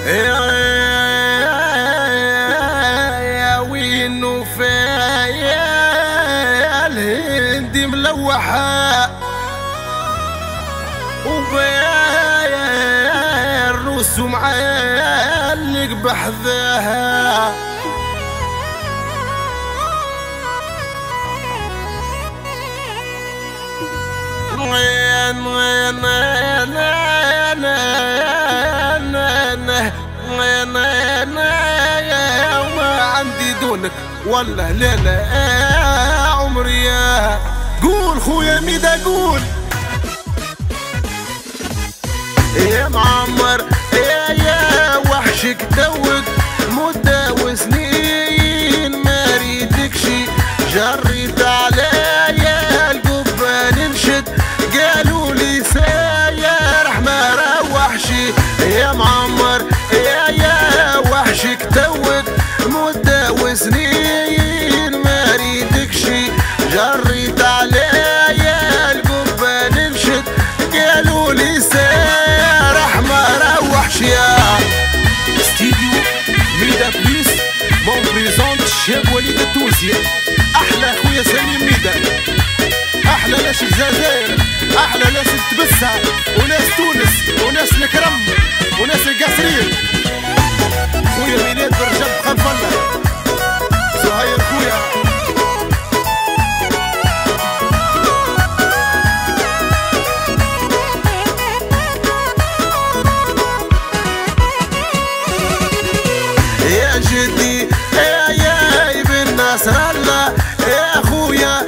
يا وينو فيا الهندي ملوحة وبيا الرسوم معلق بحذاها وما عندي دونك والله لا لا عمري يا قول خويا ميدا قول يا معمر يا وحشك توك مدة وسنين ما ريدكشي جريت عليا القبة ننشد قالوا لي ساير ما روحشي يا معمر يا وحشك توك مدة وسنين ما ريدكشي جريت عليا القبة ننشد قالوا لي ساير ما روحشي يا ستوديو ميدا بليس مون بريزونت الشاب وليد التونسي احلى خويا سليم ميدا احلى ناس الجزائر احلى ناس التبسة وناس تونس وناس الكرم وناس القصرين خويا ميلاد برجب خلف الله زهير خويا يا جدي يا ابن نصر الله يا خويا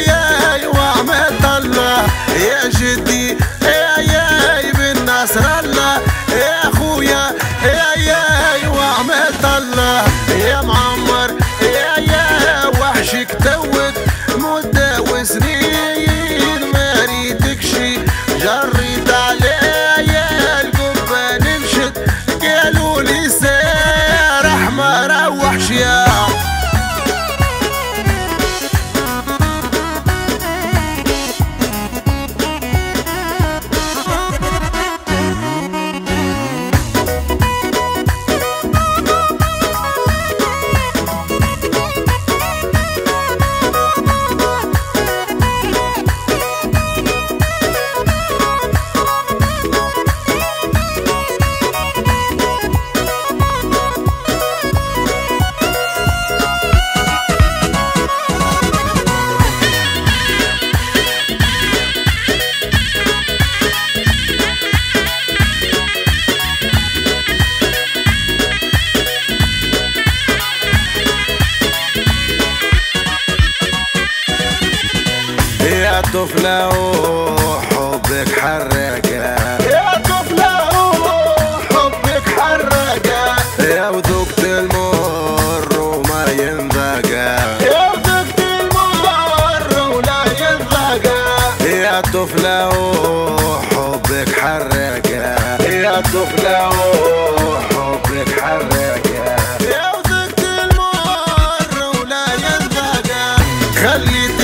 يا وعمة الله يا جدي يا ابن نصر الله يا خويا يا وعمة الله يا معمر يا وحشك توك مدة وسنين ما ريدكشي جريت عليا القبة ننشد قالوا لي ما روحش يا يا طفلة وحبك حرقة يا طفلة وحبك حرقة يا وذقت المر وما ينذقى يا وذقت المر ولا ينذقى يا طفلة وحبك حرقة يا طفلة وحبك حرقة يا وذقت المر ولا ينذقى خليت